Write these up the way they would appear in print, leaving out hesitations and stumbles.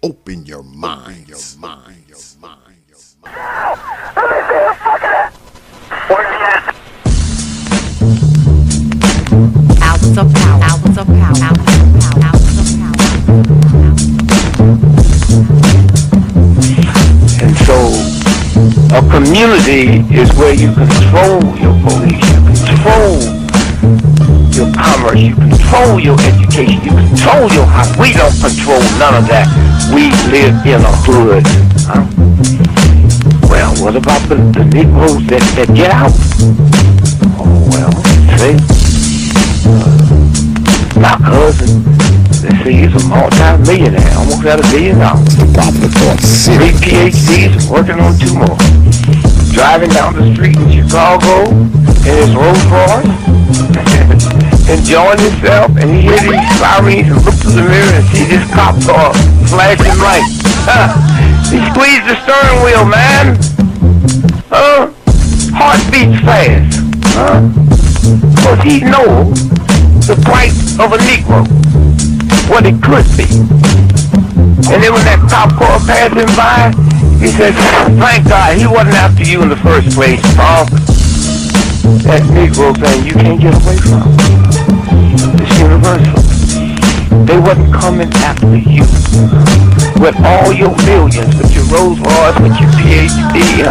Open your mind. Your mind. Your mind. Your mind. Albums of power. Albums of power. Albums of power. Albums of power. And so a community is where you control your police, you control your commerce, you control your education, you control your house. We don't control none of that. We live in a hood. Huh? Well, what about the Negroes that get out? Oh, well, see, my cousin, they say he's a multi-millionaire, almost at $1 billion. Three PhDs, working on 2 more. Driving down the street in Chicago in his Rolls Royce, enjoying himself, and he hears these sirens and looks in the mirror and sees this cop car flashing lights. He squeezed the steering wheel, man. Heart beats fast. Because he knows the price of a Negro, what it could be. And then when that cop car passed him by, he said, thank God he wasn't after you in the first place, Paul. That Negro thing you can't get away from. It's universal. They wasn't coming after you. With all your millions, with your Rolls Royce, with your PhD,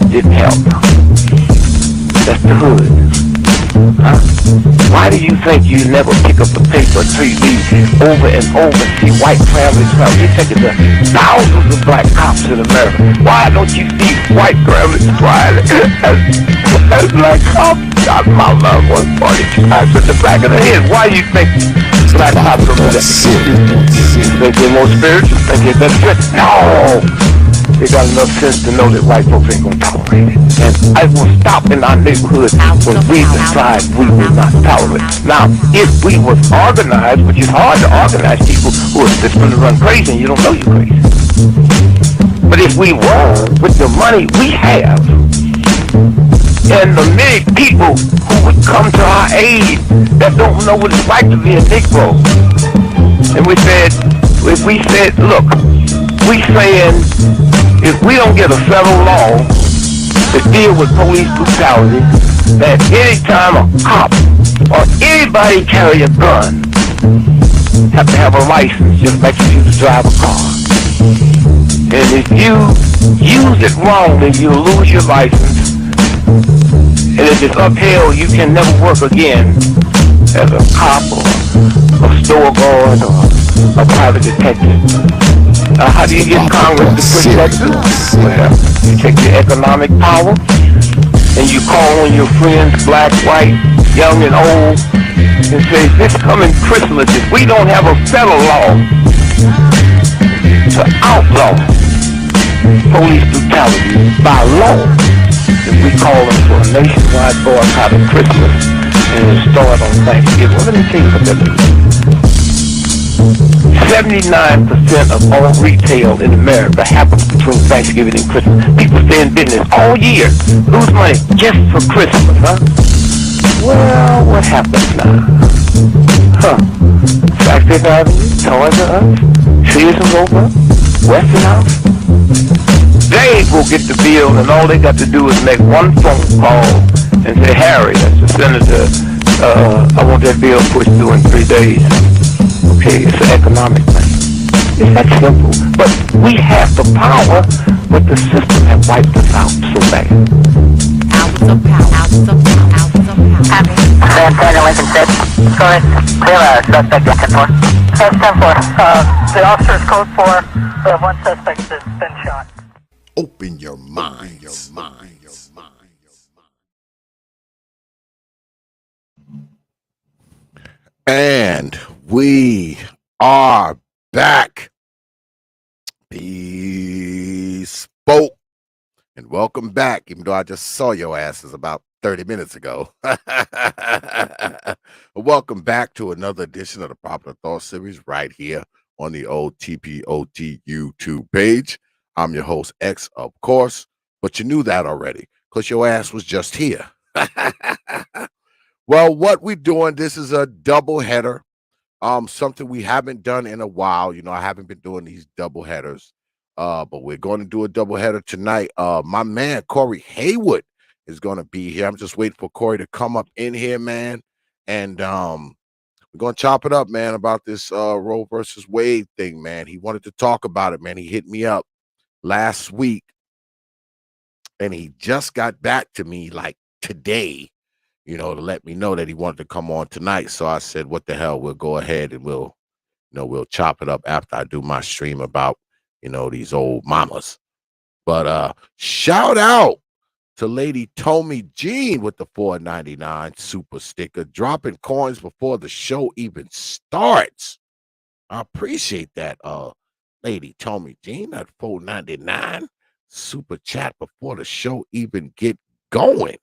didn't help. That's the hood. Why do you think you never pick up the paper until you read over and over and see white families? You think of the thousands of black cops in America. Why don't you see white families crying as black cops shot my loved one 42 times in the back of the head? Why do you think black cops are that? Think they're more spiritual? Think they're better? No! They got enough sense to know that white folks ain't gonna tolerate it. And I will stop in our neighborhood when we decide we will not tolerate it. Now, if we was organized, which is hard to organize people who are just gonna run crazy and you don't know you're crazy. But if we were, with the money we have, and the many people who would come to our aid that don't know what it's like to be a Negro, and we said, look, we saying, if we don't get a federal law to deal with police brutality, that anytime a cop or anybody carry a gun, have to have a license just like you to drive a car. And if you use it wrongly, you'll lose your license. And if it's upheld, you can never work again as a cop or a store guard or a private detective. How do you get Congress to protect you? Well, you take your economic power and you call on your friends, black, white, young and old, and say, this coming Christmas, if we don't have a federal law to outlaw police brutality by law, then we call them for a nationwide boycott of Christmas and it'll start on Thanksgiving. Well, let me tell you what that means. 79% of all retail in America happens between Thanksgiving and Christmas. People stay in business all year, lose money just for Christmas, huh? Well, what happens now? Sack Fifth Avenue, Toys R Us, Sears and Roebuck, Westinghouse. They will get the bill, and all they got to do is make one phone call and say, Harry, that's the senator, I want that bill pushed through in 3 days. Okay, it's an economic thing. It's that simple. But we have the power, but the system has wiped us out so bad. Albums of power. Albums of power. Albums of power. San Antonio, Lincoln 6. Corey, clear suspect at 10-4. That's 10-4. The officer is code 4. We have one suspect that's been shot. Open your mind. Your mind. Your mind. Your mind. And we are back. Peace, folk. And welcome back, even though I just saw your asses about 30 minutes ago. Welcome back to another edition of the Popular Thought Series right here on the old T.P.O.T YouTube page. I'm your host, X, of course, but you knew that already because your ass was just here. Well, what we're doing, this is a double header. Something we haven't done in a while. You know, I haven't been doing these double headers. But we're going to do a double header tonight. My man Corey Haywood is going to be here. I'm just waiting for Corey to come up in here, man. And we're going to chop it up, man, about this Roe versus Wade thing, man. He wanted to talk about it, man. He hit me up last week, and he just got back to me like today, you know, to let me know that he wanted to come on tonight. So I said, what the hell, we'll go ahead and we'll chop it up after I do my stream about, these old mamas. But shout out to Lady Tommy Jean with the $4.99 super sticker, dropping coins before the show even starts. I appreciate that, Lady Tommy Jean, that $4.99 super chat before the show even get going.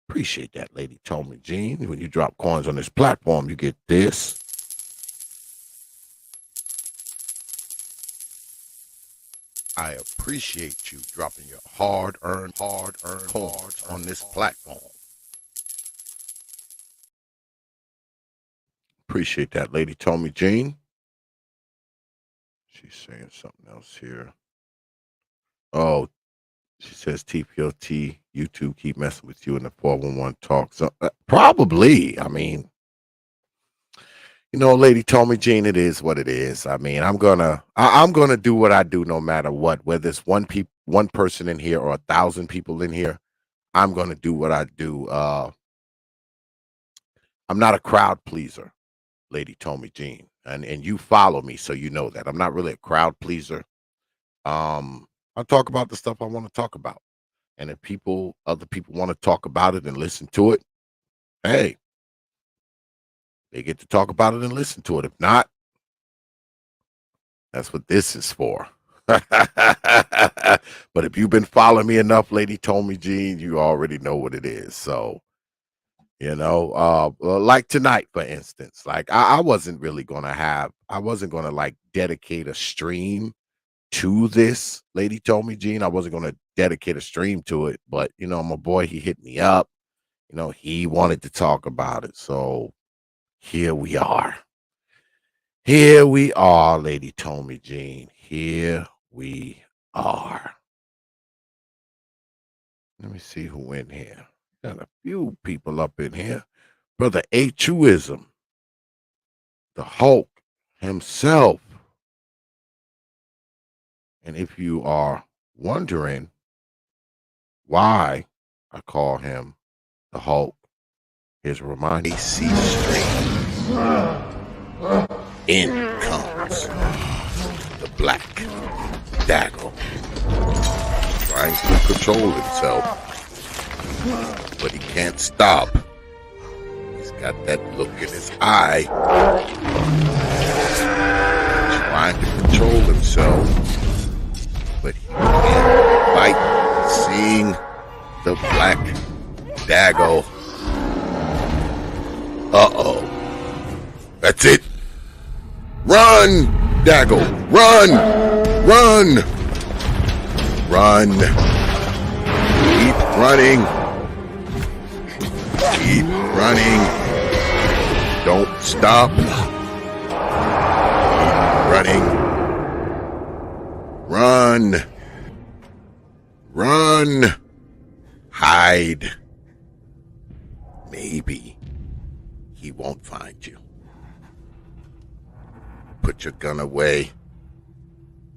Appreciate that, Lady Tommy Jean. When you drop coins on this platform, you get this. I appreciate you dropping your hard-earned coins on this platform. Appreciate that, Lady Tommy Jean. She's saying something else here. Oh, she says T.P.O.T. YouTube keep messing with you in the 411 talk. So, probably. I mean, Lady Tommy Jean, it is what it is. I mean, I'm gonna do what I do no matter what. Whether it's one person in here or 1,000 people in here, I'm gonna do what I do. I'm not a crowd pleaser, Lady Tommy Jean, and you follow me, so you know that I'm not really a crowd pleaser. I talk about the stuff I want to talk about, and if other people want to talk about it and listen to it, hey. They get to talk about it and listen to it. If not, that's what this is for. But if you've been following me enough, Lady Tommy Jean, you already know what it is. So, like tonight, for instance, like I wasn't going to like dedicate a stream to this, Lady Tommy Jean. I wasn't going to dedicate a stream to it. But, my boy, he hit me up. He wanted to talk about it. So, here we are. Here we are, Lady Tommy Jean. Here we are. Let me see who in here. Got a few people up in here. Brother H.U.ism. The Hulk himself. And if you are wondering why I call him the Hulk, here's a reminder. AC Stream. In comes the Black Daggle, trying to control himself, but he can't stop. He's got that look in his eye, trying to control himself, but he can't fight. Seeing the Black Daggle. Uh-oh. That's it. Run, Daggle. Run. Run. Run. Keep running. Keep running. Don't stop. Keep running. Run. Run. Hide. Maybe he won't find you. Put your gun away.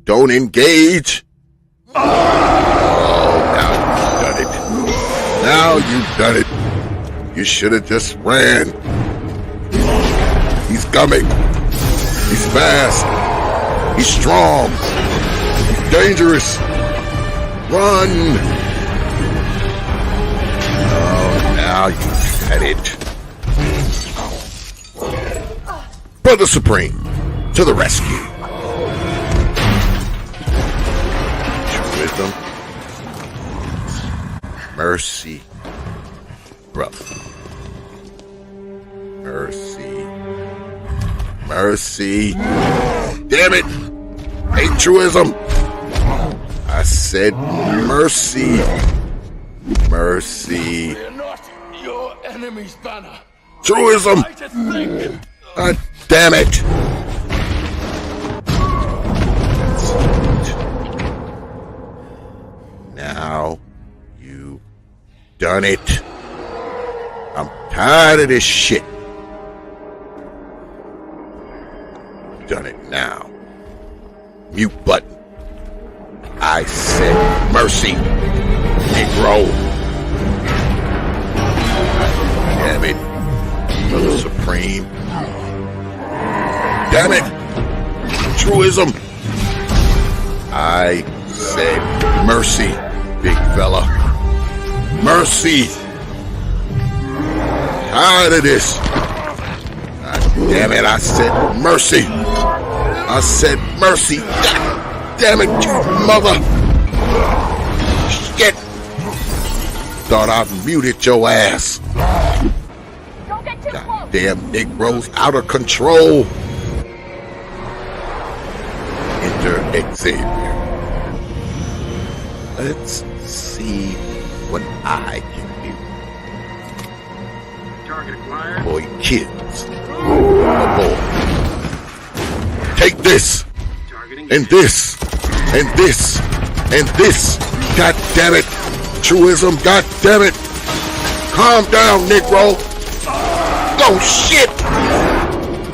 Don't engage. Oh, now you've done it. Now you've done it. You should have just ran. He's coming. He's fast. He's strong. He's dangerous. Run. Oh, now you've had it. Brother Supreme, to the rescue. Wisdom. Mercy. Brother. Mercy. Mercy. Damn it. Ain't truism. I said mercy. Mercy. We're not your enemy's banner. Truism. I just think. God damn it. Now you done it. I'm tired of this shit. Done it now. Mute button. I said mercy, Negro. Damn it, Brother Supreme. Damn it, truism. I said mercy, big fella. Mercy. Tired of this. God damn it, I said mercy. I said mercy. God damn it, you mother. Shit. Thought I muted your ass. God damn Negroes out of control. Enter Xavier. Let's see what I can do. Boy, kids. Oh boy. Take this. And this. And this. And this. God damn it. Truism. God damn it. Calm down, Negro. Oh shit.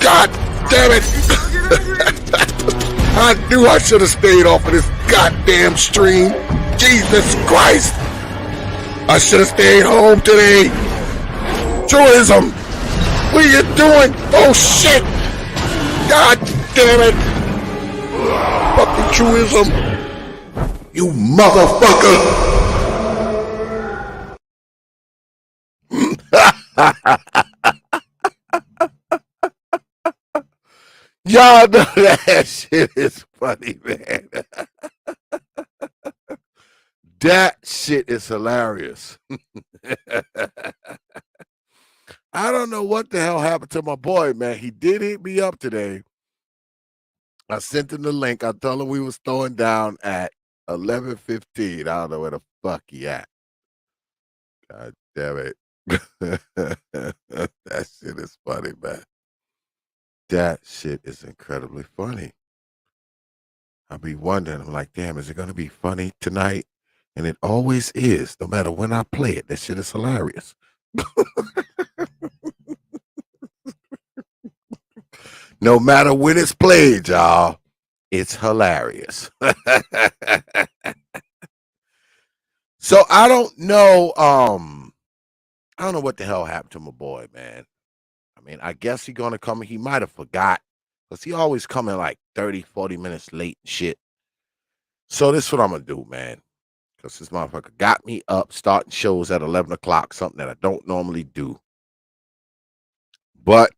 God damn it. I knew I should have stayed off of this goddamn stream. Jesus Christ. I should have stayed home today. Truism. What are you doing? Oh shit. God damn it. Fucking truism. You motherfucker. Y'all know that shit is funny, man. That shit is hilarious. I don't know what the hell happened to my boy, man. He did hit me up today. I sent him the link. I told him we was throwing down at 11:15. I don't know where the fuck he at. God damn it. That shit is funny, man. That shit is incredibly funny. I'll be wondering, I'm like, damn, is it going to be funny tonight? And it always is, no matter when I play it. That shit is hilarious. No matter when it's played, y'all, it's hilarious. So I don't know what the hell happened to my boy, man. I mean, I guess he's gonna come. He might have forgot, because he always coming like 30, 40 minutes late and shit. So this is what I'm gonna do, man. Because this motherfucker got me up starting shows at 11 o'clock, something that I don't normally do. But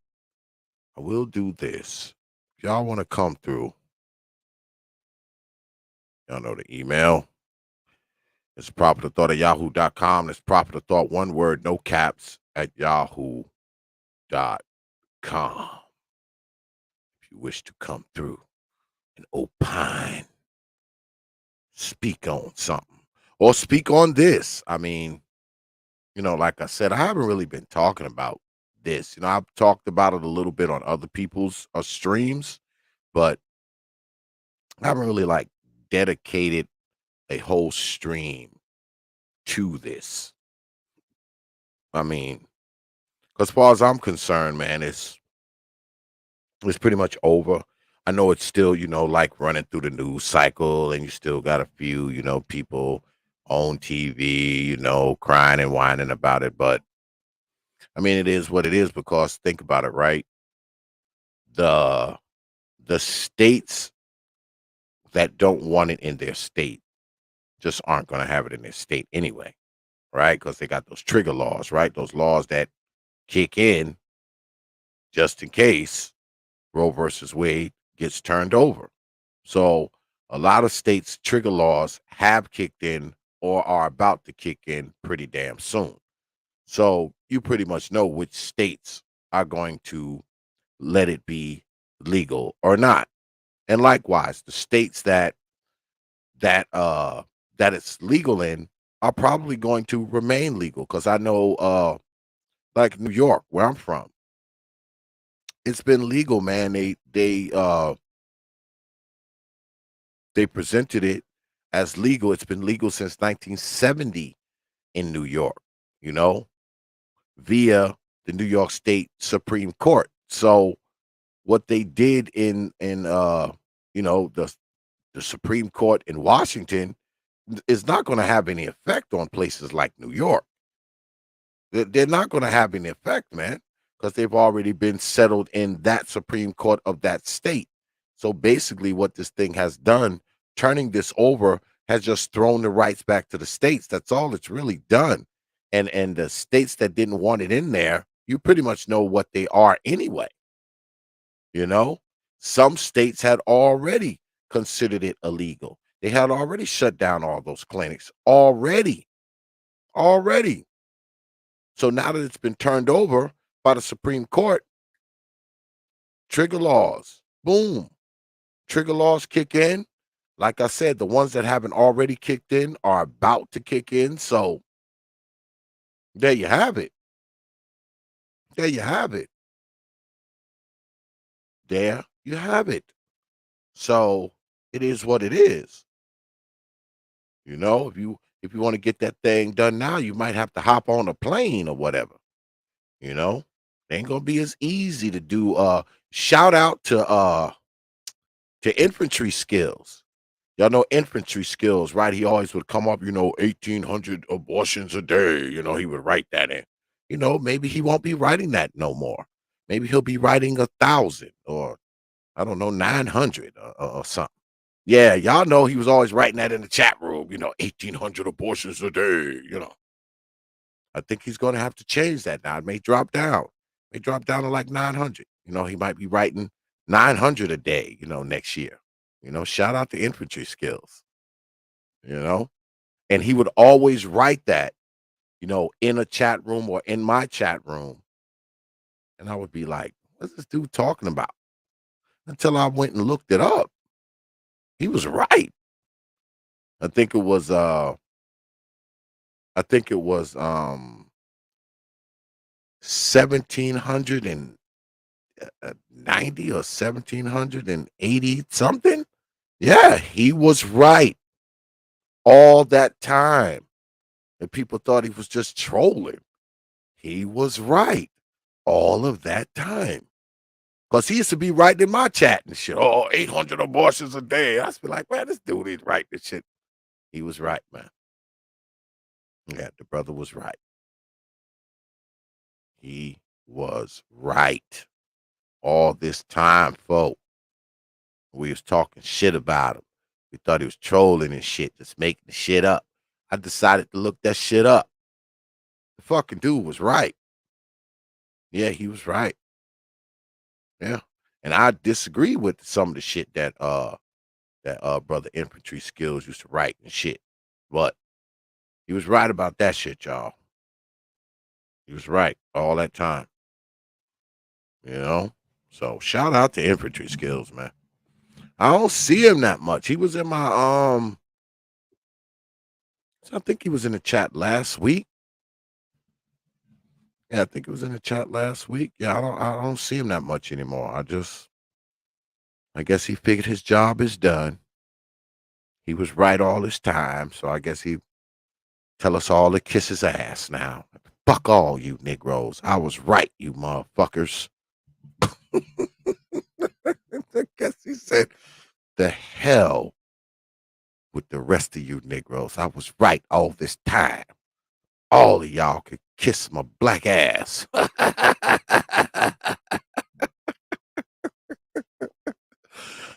I will do this. If y'all want to come through, y'all know the email. It's properthought at yahoo.com. It's properthought, one word, no caps, at yahoo.com. If you wish to come through and opine, speak on something, or speak on this. I mean, like I said, I haven't really been talking about this. I've talked about it a little bit on other people's streams, but I haven't really dedicated a whole stream to this. I mean, as far as I'm concerned, man, it's pretty much over. I know it's still, running through the news cycle, and you still got a few, people on TV, crying and whining about it. But I mean, it is what it is, because think about it, right? The states that don't want it in their state just aren't going to have it in their state anyway, right? Because they got those trigger laws, right? Those laws that kick in just in case Roe versus Wade gets turned over. So a lot of states' trigger laws have kicked in or are about to kick in pretty damn soon. So you pretty much know which states are going to let it be legal or not. And likewise, the states that it's legal in are probably going to remain legal, because I know like New York, where I'm from, It's been legal, man. They presented it as legal. It's been legal since 1970 in New York, you know, via the New York State Supreme Court. So what they did in you know, the Supreme Court in Washington is not going to have any effect on places like New York. They're not going to have any effect, man, because they've already been settled in that Supreme Court of that state. So basically, what this thing has done, turning this over, has just thrown the rights back to the states. That's all it's really done. And the states that didn't want it in there, you pretty much know what they are anyway. You know, some states had already considered it illegal. They had already shut down all those clinics already. So now that it's been turned over by the Supreme Court, trigger laws, boom, trigger laws kick in. Like I said, the ones that haven't already kicked in are about to kick in. So there you have it. There you have it. There you have it. So it is what it is. You know, if you want to get that thing done now, you might have to hop on a plane or whatever. You know, it ain't gonna be as easy to do. Shout out to infantry skills. Y'all know infantry skills, right? He always would come up, 1,800 abortions a day. He would write that in. Maybe he won't be writing that no more. Maybe he'll be writing 1,000 or I don't know, 900 or something. Yeah, y'all know he was always writing that in the chat room, 1,800 abortions a day. I think he's going to have to change that now. It may drop down. May drop down to like 900. He might be writing 900 a day, next year. Shout out to infantry skills, you know? And he would always write that, in a chat room or in my chat room. And I would be like, what's this dude talking about? Until I went and looked it up. He was right. I think it was 1,790 or 1,780 something. Yeah, he was right all that time. And people thought he was just trolling. He was right all of that time. Because he used to be writing in my chat and shit. Oh, 800 abortions a day. I used to be like, man, this dude ain't right this shit. He was right, man. Yeah, the brother was right. He was right all this time, folk. We was talking shit about him. We thought he was trolling and shit, just making the shit up. I decided to look that shit up. The fucking dude was right. Yeah, he was right. Yeah. And I disagree with some of the shit that brother infantry skills used to write and shit. But he was right about that shit, y'all. He was right all that time. So shout out to infantry skills, man. I don't see him that much. He was in my I think he was in the chat last week. Yeah, I think it was in the chat last week. Yeah, I don't see him that much anymore. I guess he figured his job is done. He was right all this time, so I guess he tell us all to kiss his ass now. Fuck all you Negroes. I was right, you motherfuckers. I guess he said, the hell with the rest of you Negroes. I was right all this time. All of y'all could kiss my black ass.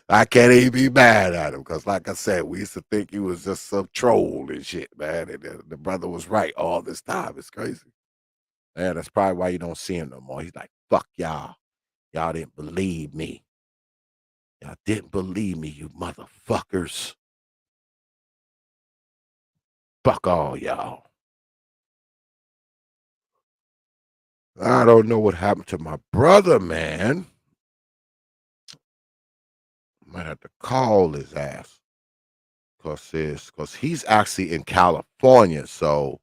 I can't even be mad at him because, like I said, we used to think he was just some troll and shit, man. And the brother was right all this time. It's crazy. Man, that's probably why you don't see him no more. He's like, fuck y'all. Y'all didn't believe me. Y'all didn't believe me, you motherfuckers. Fuck all y'all. I don't know what happened to my brother, man. Might have to call his ass. Because he's actually in California, so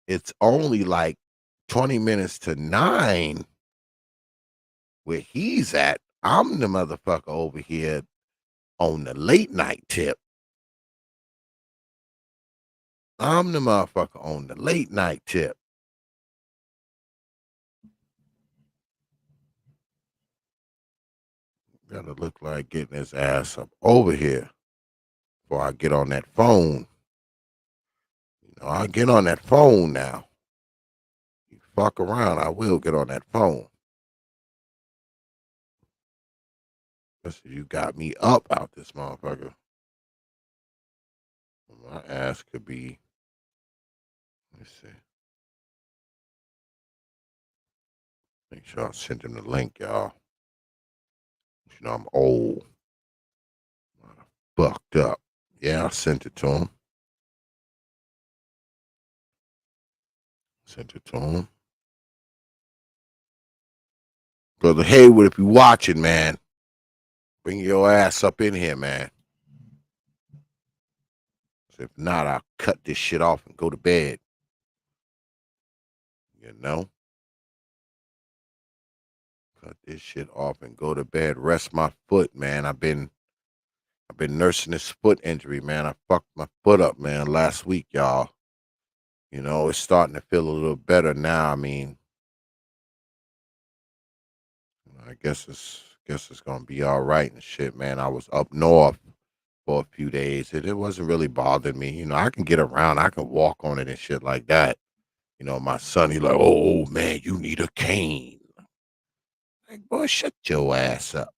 it's only like 20 minutes to 9 where he's at. I'm the motherfucker over here on the late night tip. I'm the motherfucker on the late night tip. Gotta look like getting his ass up over here before I get on that phone. I get on that phone now. You fuck around, I will get on that phone. You got me up out this motherfucker. My ass could be. Let's see. Make sure I send him the link, y'all. You know I'm old. Fucked up. Yeah, I sent it to him. Sent it to him. Brother Haywood, if you watching, man, bring your ass up in here, man. If not, I'll cut this shit off and go to bed. You know? Cut this shit off and go to bed. Rest my foot, man. I've been nursing this foot injury, man. I fucked my foot up, man, last week, y'all. You know, it's starting to feel a little better now. I mean, I guess it's gonna be all right and shit, man. I was up north for a few days. It wasn't really bothering me. You know, I can get around, I can walk on it and shit like that. You know, my son, he like, oh man, you need a cane. Like, boy, shut your ass up.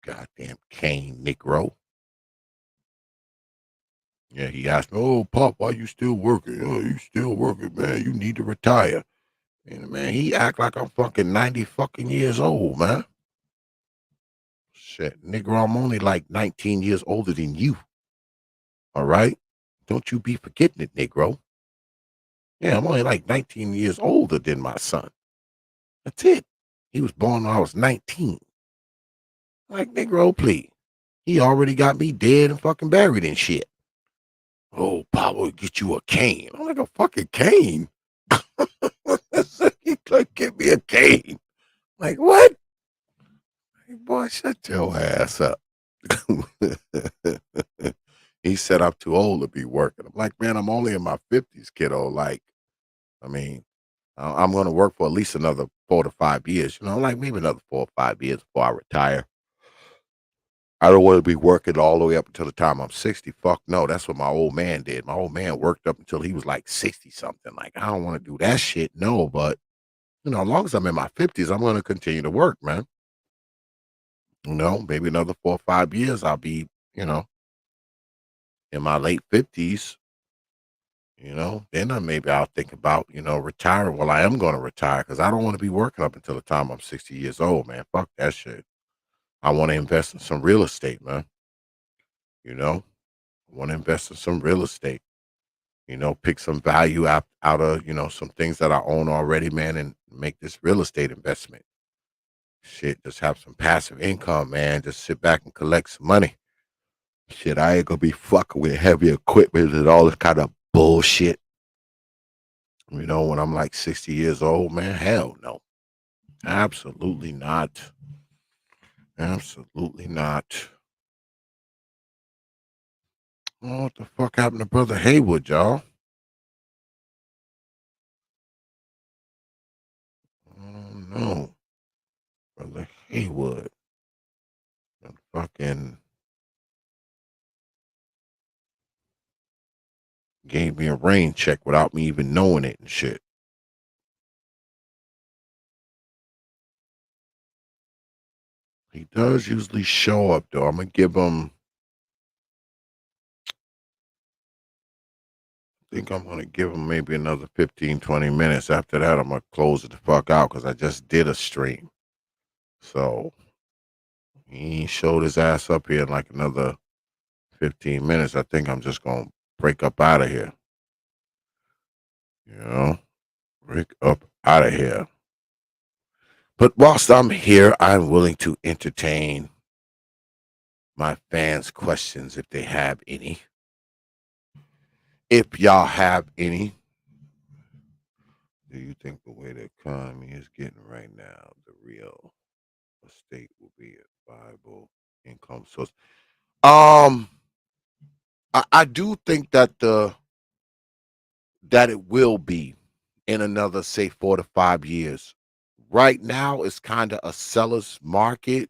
Goddamn cane, Negro. Yeah, he asked me, oh, Pop, why you still working? Oh, you still working, man. You need to retire. And man, he act like I'm fucking 90 fucking years old, man. Shit, Negro, I'm only like 19 years older than you. All right? Don't you be forgetting it, Negro. Yeah, I'm only like 19 years older than my son. That's it. He was born when I was 19. Like, Negro, please. He already got me dead and fucking buried and shit. Oh, Pop will get you a cane. I'm like, a fucking cane? He like, give me a cane. Like, what? Hey, boy, shut your ass up. He said I'm too old to be working. I'm like, man, I'm only in my 50s, kiddo. Like, I mean, I'm going to work for at least another 4 to 5 years. You know, like maybe another 4 or 5 years before I retire. I don't want to be working all the way up until the time I'm 60. Fuck no, that's what my old man did. My old man worked up until he was like 60 something. Like, I don't want to do that shit. No, but, you know, as long as I'm in my 50s, I'm going to continue to work, man. You know, maybe another 4 or 5 years, I'll be, you know, in my late 50s. You know, then maybe I'll think about, you know, retiring. Well, I am going to retire because I don't want to be working up until the time I'm 60 years old, man. Fuck that shit. I want to invest in some real estate, man. You know, I want to invest in some real estate. You know, pick some value out of, you know, some things that I own already, man, and make this real estate investment. Shit, just have some passive income, man. Just sit back and collect some money. Shit, I ain't gonna be fucking with heavy equipment and all this kind of bullshit. You know, when I'm like 60 years old, man, hell no. Absolutely not. Absolutely not. Oh, what the fuck happened to Brother Haywood, y'all? Oh no. Brother Haywood. Fucking gave me a rain check without me even knowing it and shit. He does usually show up though. I'm gonna give him. I think I'm gonna give him maybe another 15, 20 minutes. After that, I'm gonna close it the fuck out because I just did a stream. So he showed his ass up here in like another 15 minutes. I think I'm just gonna break up out of here. You know, break up out of here. But whilst I'm here, I'm willing to entertain my fans' questions if they have any. If y'all have any, Do you think the way the economy is getting right now, the real estate will be a viable income source? Um, I do think that that it will be in another, say, 4 to 5 years. Right now, it's kind of a seller's market.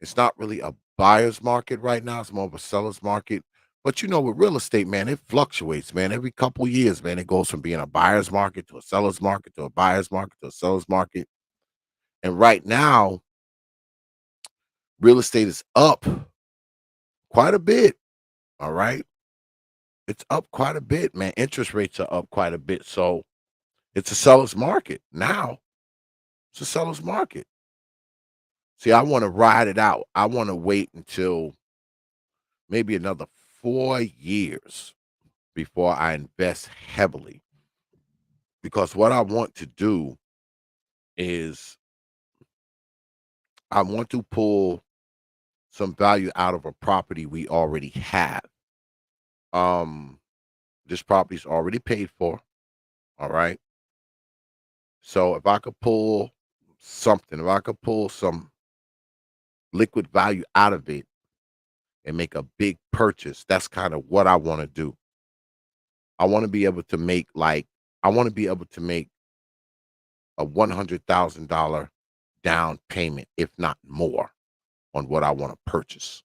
It's not really a buyer's market right now. It's more of a seller's market. But you know, with real estate, man, it fluctuates, man. Every couple years, man, it goes from being a buyer's market to a seller's market to a buyer's market to a seller's market. And right now, real estate is up quite a bit. All right. It's up quite a bit, man. Interest rates are up quite a bit. So it's a seller's market. Now it's a seller's market. See, I want to ride it out. I want to wait until maybe another 4 years before I invest heavily. Because what I want to do is I want to pull some value out of a property we already have. Um, this property's already paid for. All right. So if I could pull something, if I could pull some liquid value out of it and make a big purchase, that's kind of what I want to do. I want to be able to make I want to be able to make a $100,000 down payment, if not more, on what I want to purchase.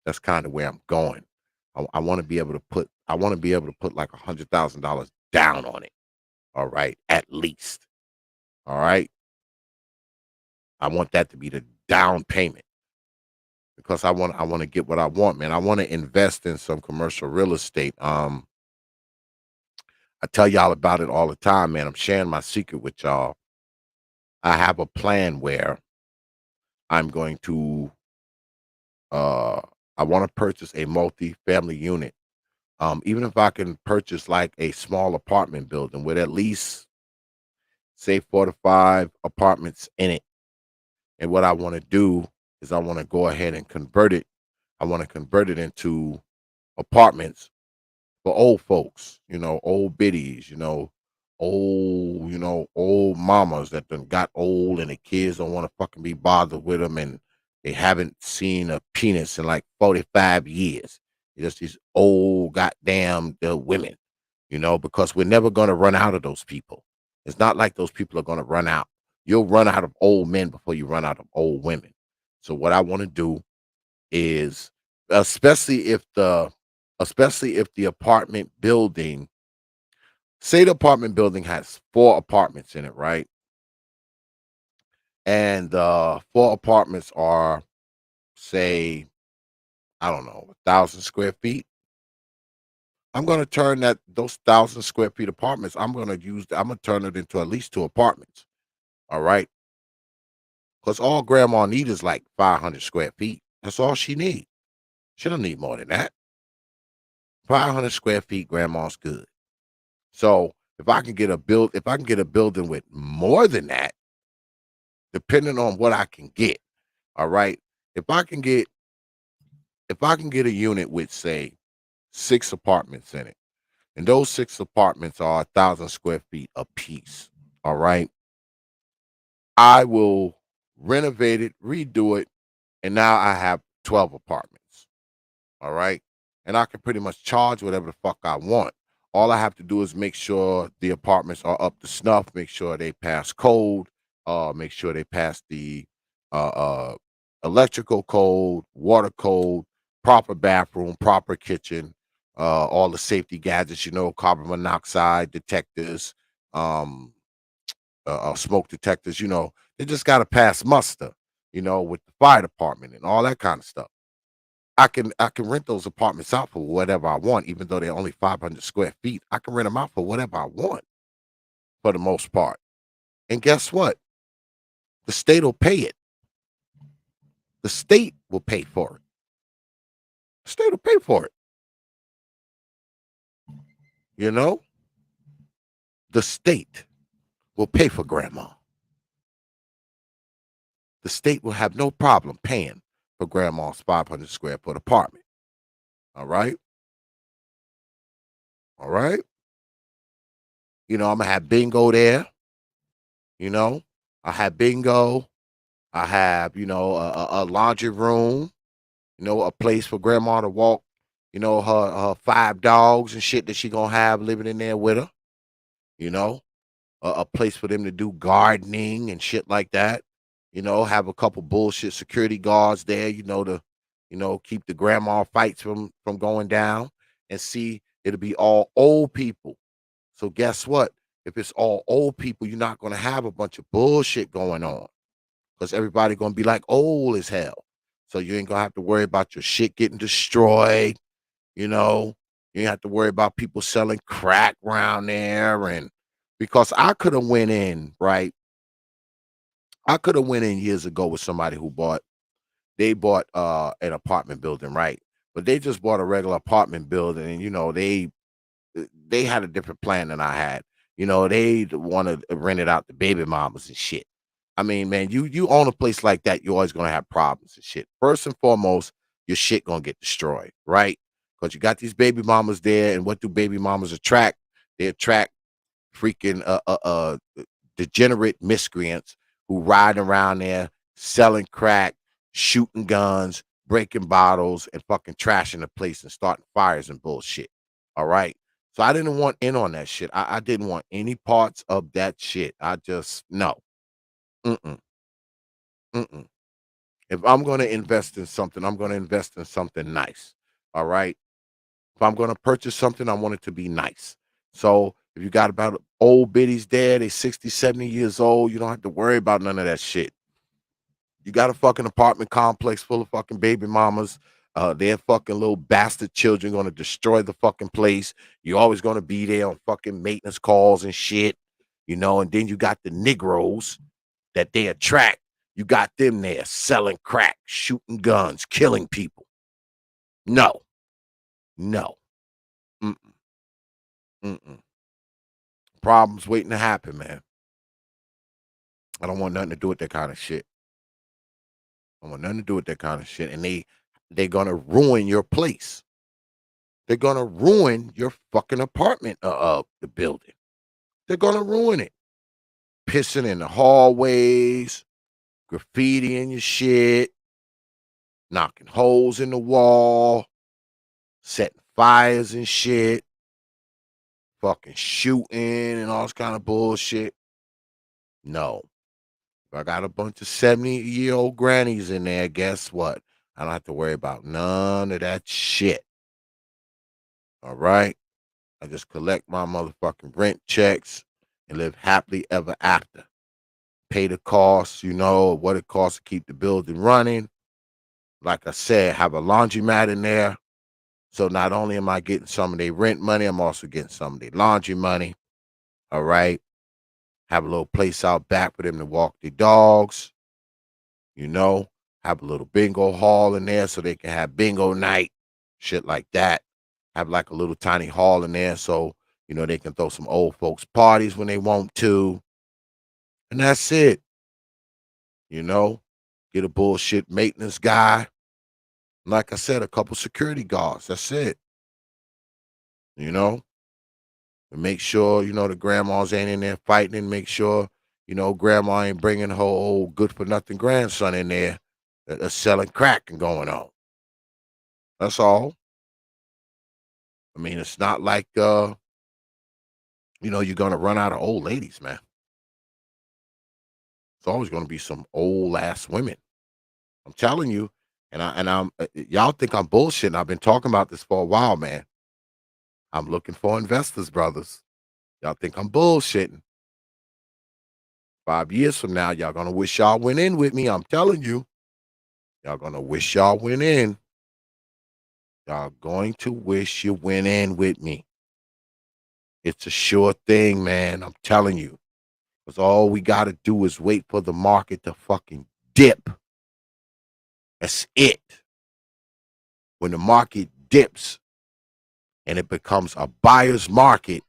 That's kind of where I'm going. I want to be able to put like $100,000 down on it. All right, at least. All right. I want that to be the down payment because I want to get what I want, man. I want to invest in some commercial real estate. I tell y'all about it all the time, man. I'm sharing my secret with y'all. I have a plan where I'm going to uh I want to purchase a multi-family unit. Even if I can purchase like a small apartment building with at least say 4 to 5 apartments in it. And what I want to do is I want to go ahead and convert it. I want to convert it into apartments for old folks, old biddies, old mamas that done got old and the kids don't want to fucking be bothered with them and they haven't seen a penis in like 45 years. It's just these old goddamn women, because we're never going to run out of those people. It's not like those people are going to run out. You'll run out of old men before you run out of old women. So what I want to do is, especially if the apartment building, say the apartment building has 4 apartments in it, right? And 4 apartments are, say, I don't know, 1,000 square feet. I'm going to turn those 1,000 square feet apartments. I'm going to turn it into at least 2 apartments. All right. Because all grandma needs is like 500 square feet. That's all she needs. She don't need more than that. 500 square feet, grandma's good. So if I can get a building with more than that, depending on what I can get, all right. If I can get a unit with say 6 apartments in it, and those 6 apartments are 1,000 square feet apiece, all right, I will renovate it, redo it, and now I have 12 apartments. All right. And I can pretty much charge whatever the fuck I want. All I have to do is make sure the apartments are up to snuff, make sure they pass code, make sure they pass the uh, uh, electrical code, water code, proper bathroom, proper kitchen, all the safety gadgets, carbon monoxide detectors, um, smoke detectors, they just got to pass muster, with the fire department and all that kind of stuff. I can rent those apartments out for whatever I want, even though they're only 500 square feet. I can rent them out for whatever I want for the most part. And guess what? The state will pay it. The state will pay for it. The state will pay for it. You know, the state will pay for grandma. The state will have no problem paying for grandma's 500 square foot apartment. All right. All right. I'm gonna have bingo there. I have bingo. I have a laundry room. A place for grandma to walk. Her 5 dogs and shit that she gonna have living in there with her. You know, a place for them to do gardening and shit like that. Have a couple bullshit security guards there. To keep the grandma fights from going down. And see, it'll be all old people. So guess what? If it's all old people, you're not gonna have a bunch of bullshit going on because everybody gonna be like old as hell. So you ain't gonna have to worry about your shit getting destroyed. You know, you ain't have to worry about people selling crack around there. And because I could have went in, right? I could have went in years ago with somebody who bought an apartment building, right? But they just bought a regular apartment building, and they had a different plan than I had. They want to rent it out to baby mamas and shit. I mean, man, you own a place like that, you're always gonna have problems and shit. First and foremost, your shit gonna get destroyed, right? Because you got these baby mamas there, and what do baby mamas attract? They attract freaking degenerate miscreants who ride around there selling crack, shooting guns, breaking bottles, and fucking trashing the place and starting fires and bullshit. All right. So I didn't want in on that shit. I didn't want any parts of that shit. I just no. Mm-mm. Mm-mm. If I'm gonna invest in something, I'm gonna invest in something nice. All right. If I'm gonna purchase something, I want it to be nice. So if you got about old biddies there, they 60, 70 years old, you don't have to worry about none of that shit. You got a fucking apartment complex full of fucking baby mamas. Their fucking little bastard children gonna destroy the fucking place. You're always gonna be there on fucking maintenance calls and shit, and then you got the Negroes that they attract. You got them there selling crack, shooting guns, killing people. No, no. Mm-mm, mm-mm. Problems waiting to happen, man. I don't want nothing to do with that kind of shit. I want nothing to do with that kind of shit. And they're gonna ruin your place. They're gonna ruin your fucking apartment the building. They're gonna ruin it. Pissing in the hallways, graffiti in your shit, knocking holes in the wall, setting fires and shit, fucking shooting and all this kind of bullshit. No. If I got a bunch of 70-year-old grannies in there, guess what? I don't have to worry about none of that shit. All right? I just collect my motherfucking rent checks and live happily ever after. Pay the costs, what it costs to keep the building running. Like I said, have a laundromat in there. So not only am I getting some of their rent money, I'm also getting some of their laundry money. All right. Have a little place out back for them to walk their dogs. Have a little bingo hall in there so they can have bingo night, shit like that. Have like a little tiny hall in there so, they can throw some old folks parties when they want to. And that's it. Get a bullshit maintenance guy. Like I said, a couple security guards. That's it. And make sure, the grandmas ain't in there fighting and make sure, grandma ain't bringing her old good for nothing grandson in there that's selling crack and going on. That's all. I mean, it's not like, you're going to run out of old ladies, man. It's always going to be some old ass women. I'm telling you. I'm y'all think I'm bullshitting. I've been talking about this for a while, man. I'm looking for investors, brothers. Y'all think I'm bullshitting. 5 years from now, y'all gonna wish y'all went in with me. I'm telling you. Y'all gonna wish y'all went in. Y'all going to wish you went in with me. It's a sure thing, man. I'm telling you. Because all we gotta do is wait for the market to fucking dip. That's it. When the market dips and it becomes a buyer's market,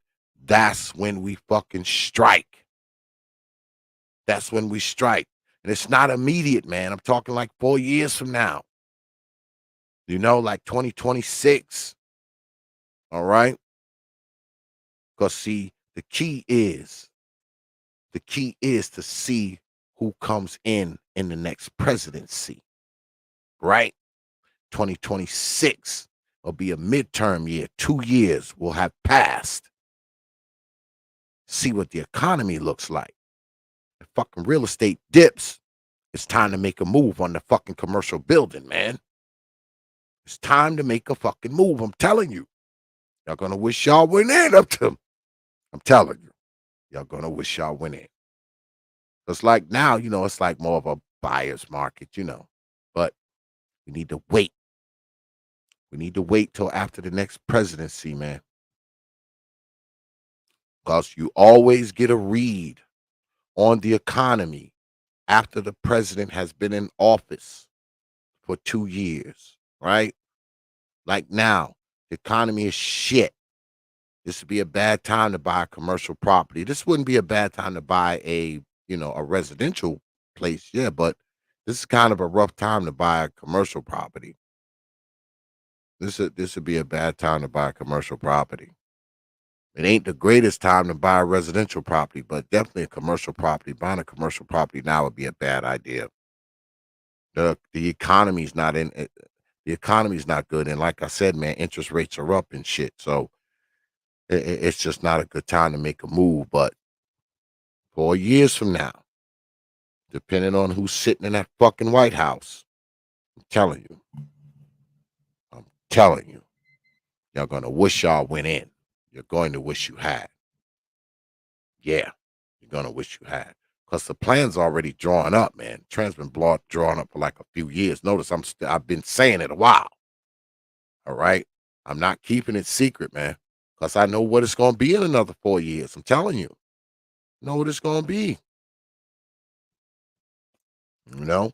that's when we fucking strike. That's when we strike. And it's not immediate, man. I'm talking like 4 years from now. Like 2026. All right? Because, see, The key is to see who comes in the next presidency, right? 2026 will be a midterm year. 2 years will have passed. See what the economy looks like. If fucking real estate dips, it's time to make a move on the fucking commercial building, man. It's time to make a fucking move. I'm telling you. Y'all gonna wish y'all went in up to them. I'm telling you. Y'all gonna wish y'all went in. It's like now, it's like more of a buyer's market, But we need to wait. We need to wait till after the next presidency, man. Because you always get a read on the economy after the president has been in office for 2 years, right? Like now, the economy is shit. This would be a bad time to buy a commercial property. This wouldn't be a bad time to buy a residential place, yeah, but this is kind of a rough time to buy a commercial property. This would be a bad time to buy a commercial property. It ain't the greatest time to buy a residential property, but definitely a commercial property. Buying a commercial property now would be a bad idea. The economy's not in it. The economy's not good, and like I said, man, interest rates are up and shit. So it's just not a good time to make a move. But 4 years from now, depending on who's sitting in that fucking White House, I'm telling you, y'all gonna wish y'all went in. You're going to wish you had. Yeah, you're gonna wish you had. Because the plan's already drawn up, man. Plan's been drawn up for like a few years. Notice I've been saying it a while. All right? I'm not keeping it secret, man. Because I know what it's gonna be in another 4 years. I'm telling you. I know what it's gonna be. You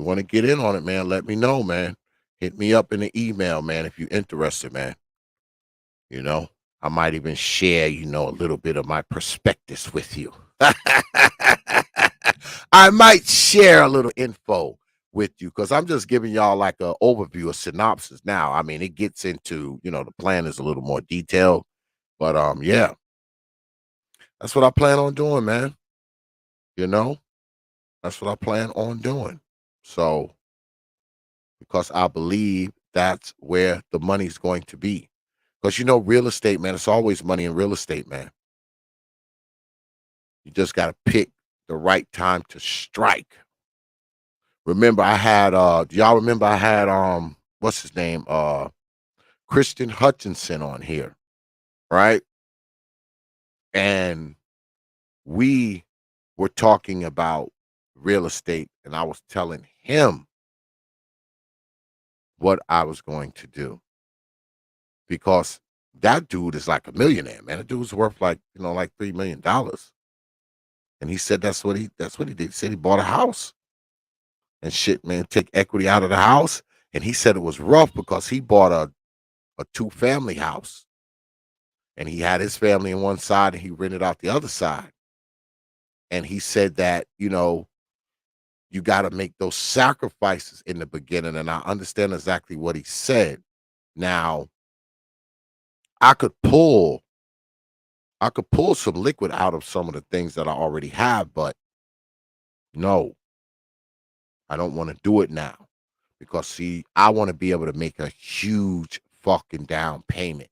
want to get in on it, man, let me know, man. Hit me up in the email, man, if you're interested, man. I might even share, a little bit of my prospectus with you. I might share a little info with you because I'm just giving y'all like an overview, a synopsis now. I mean, it gets into, the plan is a little more detailed, but yeah, that's what I plan on doing, man. That's what I plan on doing. So, because I believe that's where the money's going to be. Because real estate, man, it's always money in real estate, man. You just got to pick the right time to strike. Remember, do y'all remember I had what's his name? Christian Hutchinson on here, right? And we were talking about real estate, and I was telling him what I was going to do. Because that dude is like a millionaire, man. That dude's worth like $3 million. And he said that's what he did. He said he bought a house and shit, man, take equity out of the house. And he said it was rough because he bought a 2-family house. And he had his family on one side and he rented out the other side. And he said that, you got to make those sacrifices in the beginning. And I understand exactly what he said. Now, I could pull some liquid out of some of the things that I already have, but no, I don't want to do it now because see, I want to be able to make a huge fucking down payment.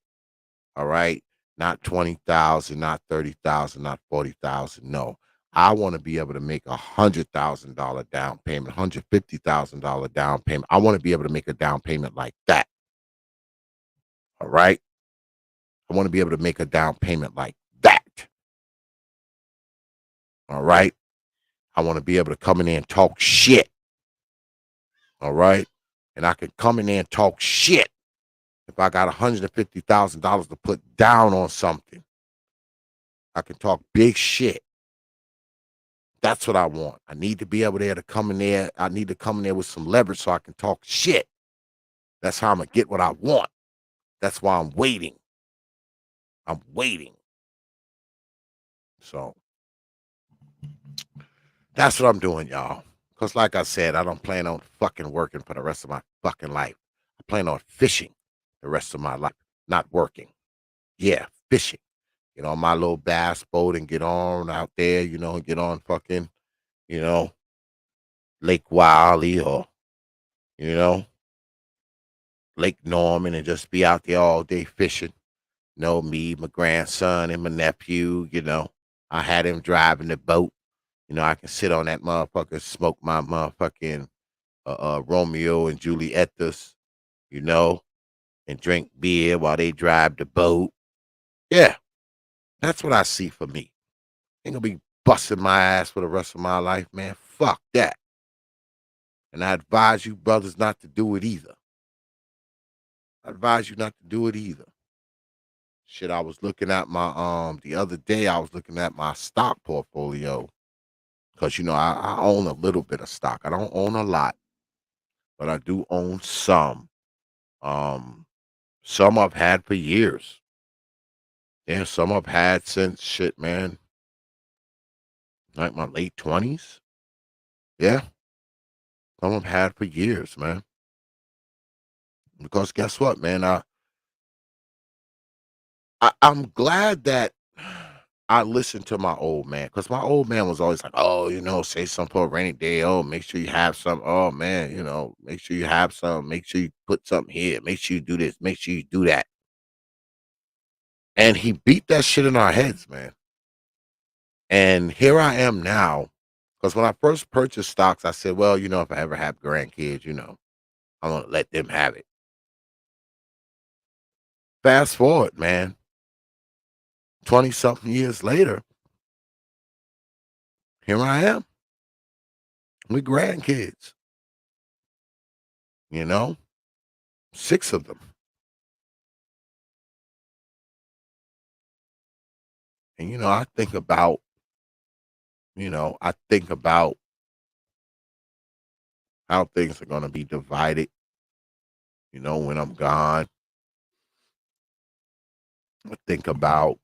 All right. Not 20,000, not 30,000, not 40,000. No, I want to be able to make $100,000 down payment, $150,000 down payment. I want to be able to make a down payment like that. All right. I want to be able to make a down payment like that. All right. I want to be able to come in there and talk shit. All right. And I can come in there and talk shit if I got $150,000 to put down on something. I can talk big shit. That's what I want. I need to be able to come in there. I need to come in there with some leverage so I can talk shit. That's how I'm going to get what I want. That's why I'm waiting. I'm waiting. So that's what I'm doing, y'all. Because like I said, I don't plan on fucking working for the rest of my fucking life. I plan on fishing the rest of my life, not working. Yeah, fishing. get on my little bass boat and get on out there, and get on fucking, you know, Lake Wiley or, you know, Lake Norman and just be out there all day fishing. Me, my grandson, and my nephew, I had him driving the boat. I can sit on that motherfucker, smoke my motherfucking Romeo and Julietas, you know, and drink beer while they drive the boat. Yeah, that's what I see for me. Ain't gonna be busting my ass for the rest of my life, man. Fuck that. And I advise you brothers not to do it either. I advise you not to do it either. Shit, I was looking at my the other day I was looking at my stock portfolio. Cause I own a little bit of stock. I don't own a lot, but I do own some. Um some I've had for years. Yeah, some I've had since shit, man, like my late 20s. Yeah, some I've had for years, man. Because guess what, man? I'm glad that I listened to my old man because my old man was always like, "Oh, save some for a rainy day. Oh, make sure you have some. Oh man, make sure you have some. Make sure you put something here. Make sure you do this. Make sure you do that." And he beat that shit in our heads, man. And here I am now. Because when I first purchased stocks, I said, well, if I ever have grandkids, I'm gonna let them have it. Fast forward, man, 20 something years later, here I am with grandkids, you know, 6 of them. And I think about how things are gonna be divided, when I'm gone. I think about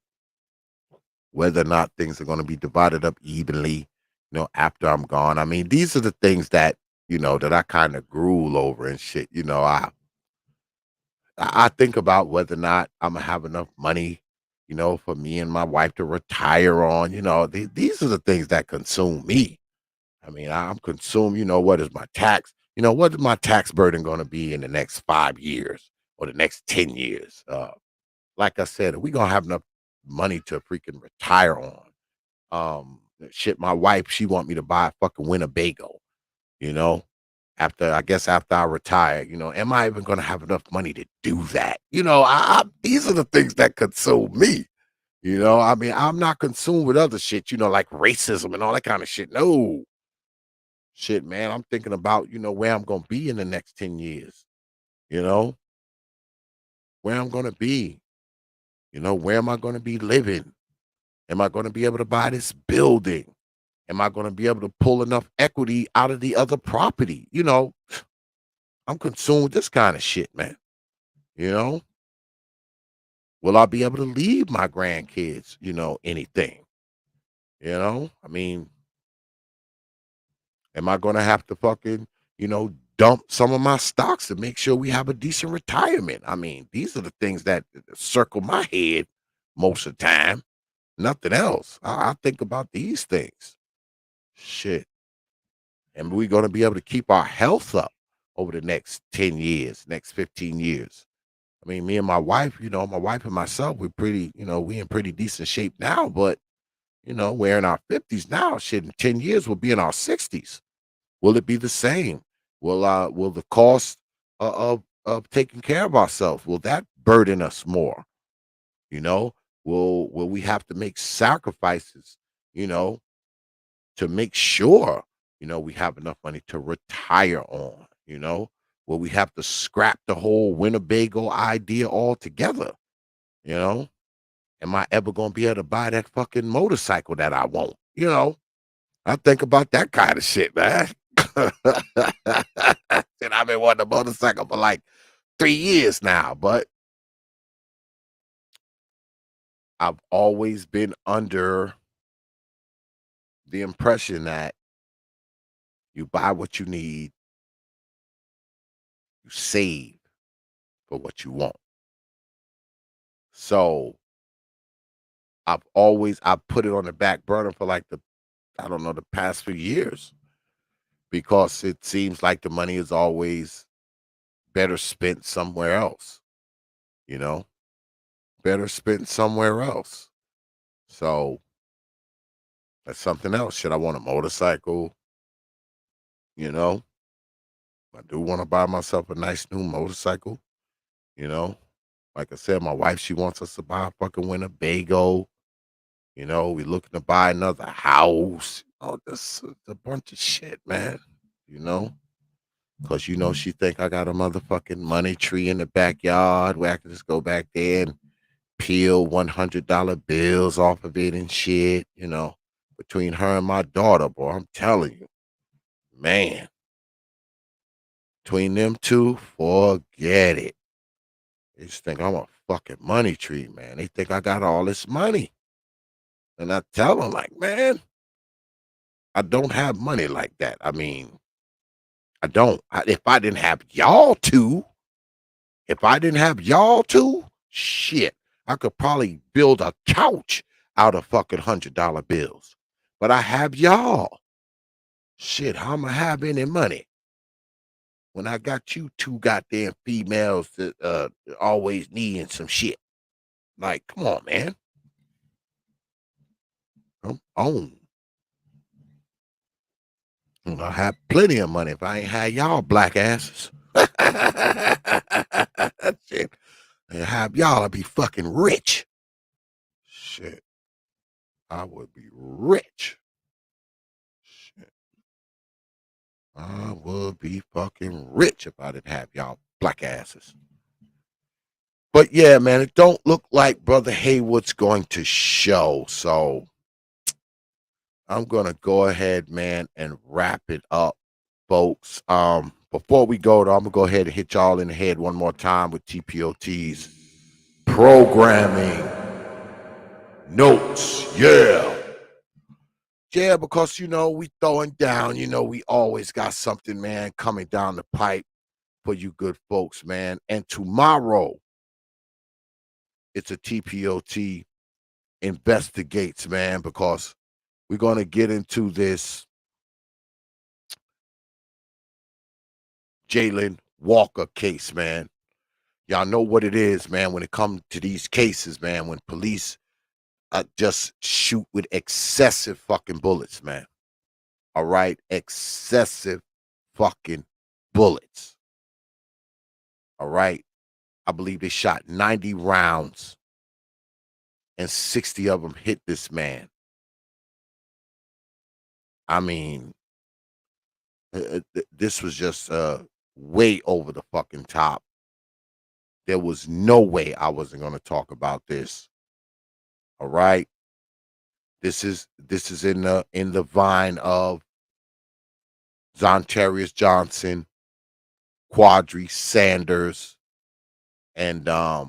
whether or not things are gonna be divided up evenly, after I'm gone. I mean, these are the things that, that I kind of gruel over and shit. I think about whether or not I'm gonna have enough money, for me and my wife to retire on. These are the things that consume me. I mean, I'm consumed. What is my tax? What is my tax burden going to be in the next 5 years or the next 10 years? Like I said, are we gonna have enough money to freaking retire on? Shit, my wife, she want me to buy a fucking Winnebago. You know, after I retire, am I even gonna have enough money to do that? These are the things that consume me. I mean, I'm not consumed with other shit, like racism and all that kind of shit. No shit, man. I'm thinking about, where I'm gonna be in the next 10 years, you know, where I'm gonna be, where am I gonna be living? Am I gonna be able to buy this building? Am I gonna be able to pull enough equity out of the other property? I'm consumed with this kind of shit, man. You know, will I be able to leave my grandkids, anything? I mean, am I gonna have to fucking, dump some of my stocks to make sure we have a decent retirement? I mean, these are the things that circle my head most of the time. Nothing else. I think about these things. Shit. And we gonna be able to keep our health up over the next 10 years, next 15 years. I mean, me and my wife, my wife and myself, we're pretty, we in pretty decent shape now, but we're in our 50s now. Shit, in 10 years, we'll be in our 60s. Will it be the same? Will the cost of taking care of ourselves, will that burden us more? You know, will we have to make sacrifices, you know, to make sure, we have enough money to retire on, Will we have to scrap the whole Winnebago idea altogether? You know? Am I ever gonna be able to buy that fucking motorcycle that I want? I think about that kind of shit, man. And I've been wanting a motorcycle for like 3 years now, but I've always been under the impression that you buy what you need, you save for what you want. So I put it on the back burner for like I don't know, the past few years, because it seems like the money is always better spent somewhere else, you know, better spent somewhere else. So that's something else. Should I want a motorcycle? You know, I do want to buy myself a nice new motorcycle, you know. Like I said, my wife, she wants us to buy a fucking Winnebago. You know, we looking to buy another house. Oh, this is a bunch of shit, man. You know, because you know she think I got a motherfucking money tree in the backyard where I can just go back there and peel $100 bills off of it and shit. You know, between her and my daughter, boy, I'm telling you, man, between them two, forget it. They just think I'm a fucking money tree, man. They think I got all this money. And I tell them, like, man, I don't have money like that. I mean, I don't. If I didn't have y'all two, shit, I could probably build a couch out of fucking $100 bills. But I have y'all. Shit, how am I have any money when I got you two goddamn females that always needing some shit? Like, come on, man. I'm on. I have plenty of money if I ain't had y'all black asses. Shit. And have y'all, I'd be fucking rich. Shit. I would be rich. Shit. I would be fucking rich if I didn't have y'all black asses. But yeah, man, it don't look like Brother Haywood's going to show. So I'm gonna go ahead, man, and wrap it up, folks. Before we go, though, I'm gonna go ahead and hit y'all in the head one more time with T.P.O.T's programming notes. Yeah, because you know we throwing down. You know we always got something, man, coming down the pipe for you good folks, man. And tomorrow, it's a T.P.O.T investigates, man, because we're gonna get into this Jalen Walker case, man. Y'all know what it is, man, when it comes to these cases, man, when police just shoot with excessive fucking bullets, man. All right? Excessive fucking bullets. All right? I believe they shot 90 rounds and 60 of them hit this man. I mean, this was just way over the fucking top. There was no way I wasn't going to talk about this. All right? This is in the vine of Zontarius Johnson, Quadri Sanders, and the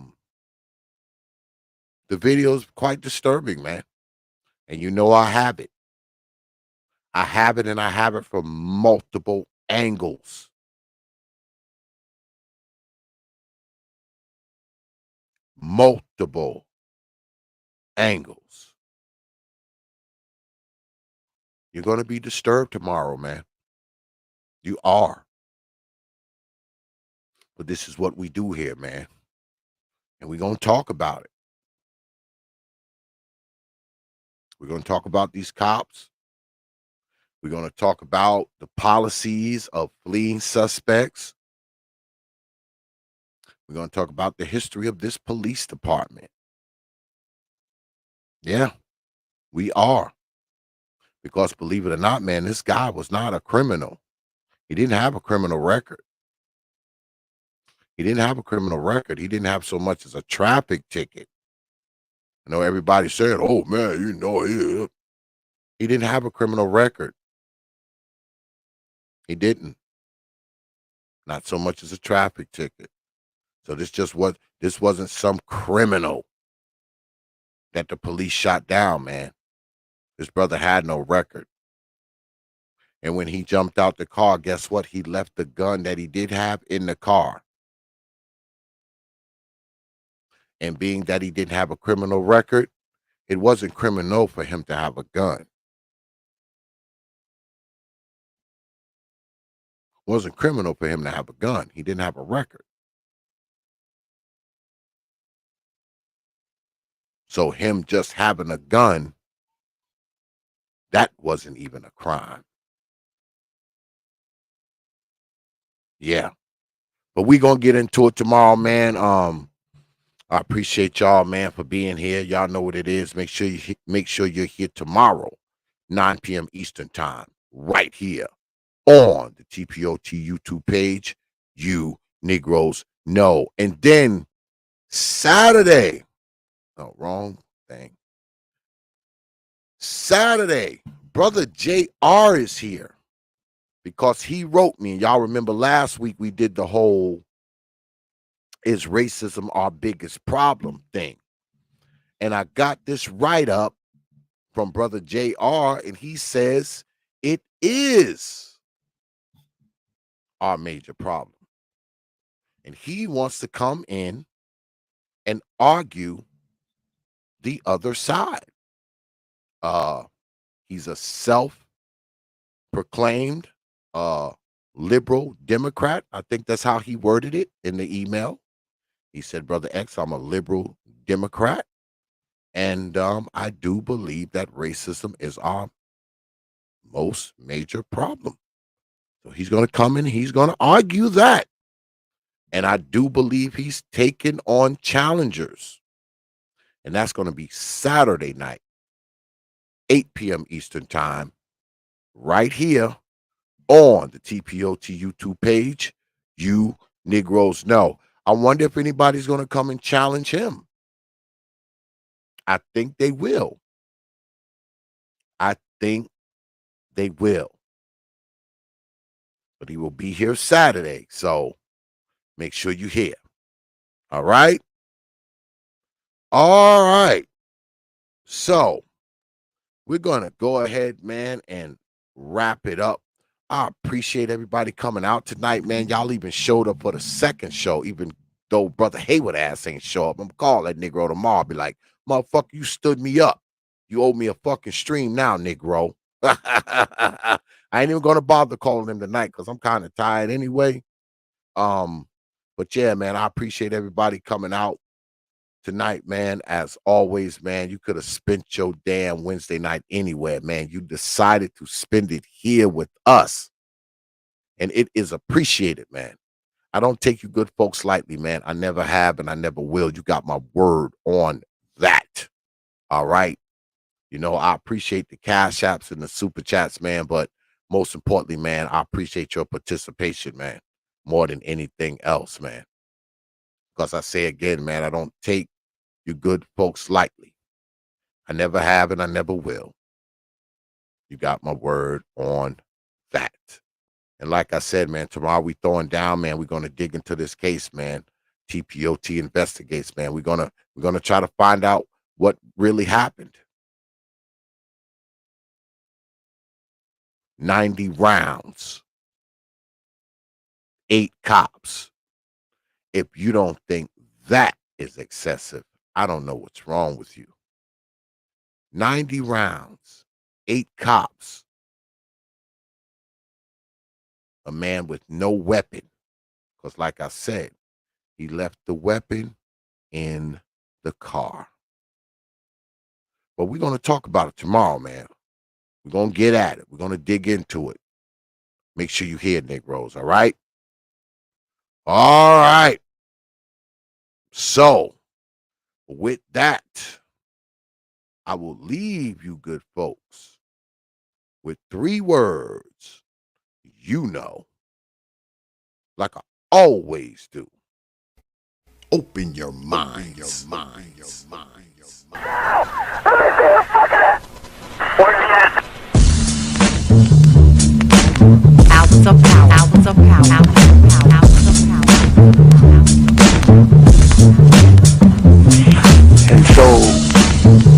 video is quite disturbing, man. And you know I have it. I have it, and I have it from multiple angles. Multiple angles. You're going to be disturbed tomorrow, man. You are. But this is what we do here, man. And we're going to talk about it. We're going to talk about these cops. We're going to talk about the policies of fleeing suspects. We're going to talk about the history of this police department. Yeah, we are. Because believe it or not, man, this guy was not a criminal. He didn't have a criminal record. He didn't have a criminal record. He didn't have so much as a traffic ticket. You know, everybody said, oh, man, you know, he didn't have a criminal record. He didn't. Not so much as a traffic ticket. So this wasn't some criminal that the police shot down, man. This brother had no record. And when he jumped out the car, guess what? He left the gun that he did have in the car. And being that he didn't have a criminal record, It wasn't criminal for him to have a gun. It wasn't criminal for him to have a gun. He didn't have a record. So him just having a gun, that wasn't even a crime. Yeah. But we gonna get into it tomorrow, man. I appreciate y'all, man, for being here. Y'all know what it is. Make sure you're here tomorrow, 9 p.m. Eastern time, right here on the T.P.O.T YouTube page. You Negroes know. And then Saturday, no, wrong thing. Saturday, brother JR is here because he wrote me. And y'all remember last week we did the whole "Is racism our biggest problem" thing. And I got this write-up from brother JR, and he says it is our major problem. And he wants to come in and argue the other side. He's a self-proclaimed liberal Democrat. I think that's how he worded it in the email. He said, Brother X, I'm a liberal Democrat, and I do believe that racism is our most major problem. So he's going to come in and he's going to argue that. And I do believe he's taking on challengers. And that's going to be Saturday night, 8 p.m. Eastern time, right here on the T.P.O.T YouTube page. You Negroes know. I wonder if anybody's going to come and challenge him. I think they will. I think they will. But he will be here Saturday, so make sure you're here. All right? All right. So we're going to go ahead, man, and wrap it up. I appreciate everybody coming out tonight, man. Y'all even showed up for the second show, even though Brother Haywood ass ain't show up. I'm gonna call that Negro tomorrow. Be like, motherfucker, you stood me up. You owe me a fucking stream now, Negro. I ain't even gonna bother calling him tonight because I'm kind of tired anyway. But yeah, man, I appreciate everybody coming out tonight, man. As always, man, you could have spent your damn Wednesday night anywhere, man. You decided to spend it here with us, and it is appreciated, man. I don't take you good folks lightly, man. I never have, and I never will. You got my word on that. All right. You know, I appreciate the cash apps and the super chats, man. But most importantly, man, I appreciate your participation, man, more than anything else, man. Because I say again, man, I don't take you good folks lightly. I never have, and I never will. You got my word on that. And like I said, man, tomorrow we throwing down, man. We're gonna dig into this case, man. T.P.O.T investigates, man. We're gonna try to find out what really happened. 90 rounds, 8 cops. If you don't think that is excessive, I don't know what's wrong with you. 90 rounds, 8 cops. A man with no weapon. Because like I said, he left the weapon in the car. But we're going to talk about it tomorrow, man. We're going to get at it. We're going to dig into it. Make sure you hear Negroes, all right? All right. So, with that, I will leave you good folks with 3 words you know, like I always do. Open your mind. Your mind. Your mind. Your mind. Hours of power. Hours of power. Hours of power. And so,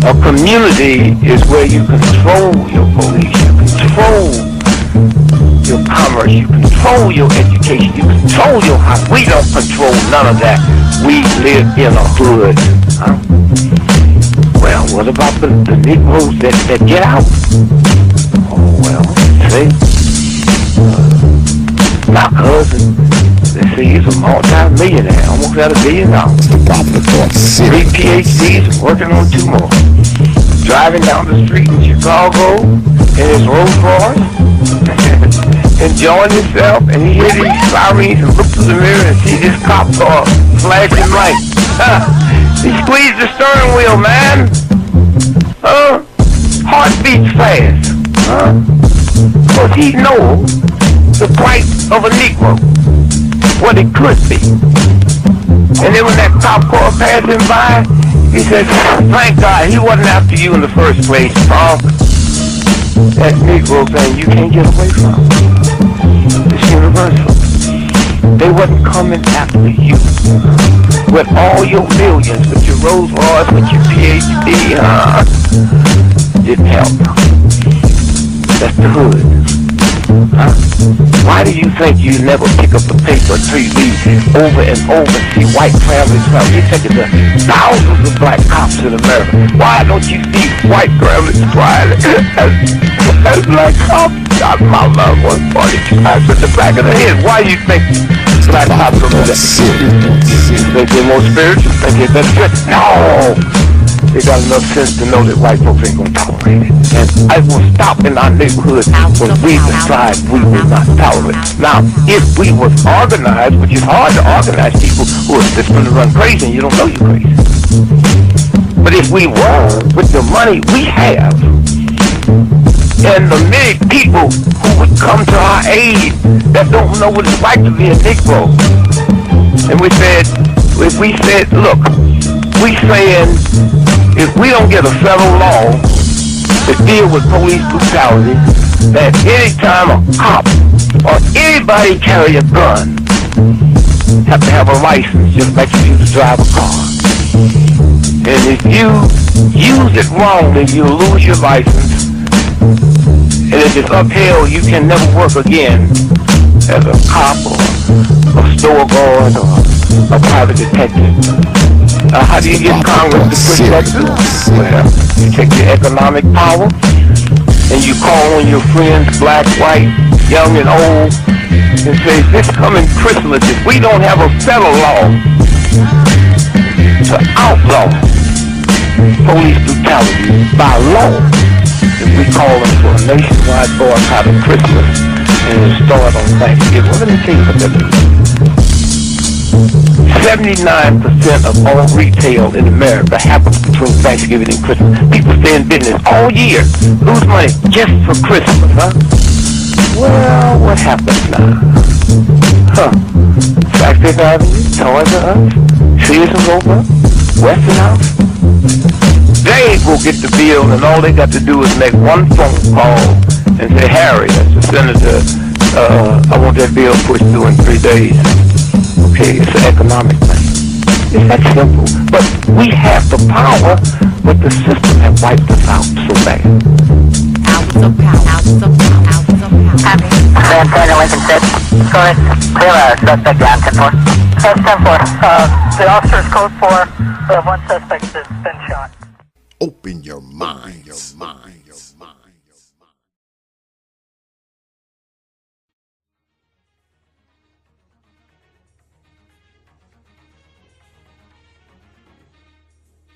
a community is where you control your police, you control your commerce, you control your education, you control your house. We don't control none of that. We live in a hood. Well, What about the Negroes that get out? Oh, well, see, my cousin, they say he's a multi-millionaire, almost at $1 billion. The popular thought 3 series. PhDs, working on 2 more. Driving down the street in Chicago in his Rolls Royce, enjoying himself, and he hears these sirens and looks to the mirror and sees this cop car flashing lights. He squeezed the steering wheel, man. Heart beats fast. Because he knows the price of a Negro, what it could be. And then when that cop car passed him by, he said, thank God he wasn't after you in the first place, punk. That Negro thing you can't get away from. It's universal. They wasn't coming after you. With all your millions, with your Rolls Royce, with your PhD, didn't help. That's the hood. Why do you think you never pick up the paper until you read over and over and see white families come? You think it's thousands of black cops in America. Why don't you see white families crying as black cops shot my loved one 40 times in the back of the head? Why do you think black cops are that? You think they're more spiritual? Think they're better? No! They got enough sense to know that white folks ain't gonna tolerate it. And I will stop in our neighborhood when we decide we will not tolerate it. Now, if we was organized, which is hard to organize people who are just gonna run crazy and you don't know you're crazy. But if we were, with the money we have, and the many people who would come to our aid that don't know what it's like to be a Negro, and we said, look, we saying, if we don't get a federal law to deal with police brutality, that anytime a cop or anybody carry a gun, have to have a license just like you used to drive a car. And if you use it wrongly, you lose your license. And if it's upheld, you can never work again as a cop or a store guard or a private detective. How do you get Congress to push that through? Well, you take your economic power and you call on your friends, black, white, young and old, and say, this coming Christmas, if we don't have a federal law to outlaw police brutality by law, if we call them for a nationwide boycott of Christmas and it'll start on Thanksgiving. Well, let me tell you what that means. 79% of all retail in America happens between Thanksgiving and Christmas. People stay in business all year, lose money just for Christmas, huh? Well, what happens now? Sack Fifth Avenue, Toys R Us, Sears and Roebuck, Weston House. They will get the bill, and all they got to do is make one phone call and say, Harry, that's the senator, I want that bill pushed through in 3 days. Okay, it's an economic thing. It's that simple. But we have the power, but the system has wiped us out so bad. Hours of power. Hours of power. Hours of power. San Antonio, Lincoln 6. Go ahead. Clear suspect down, 10-4. 10-4. The officer's code 4. We have one suspect that's been shot. Open your mind.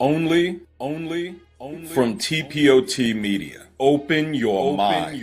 Only from T.P.O.T. Media. Open your mind.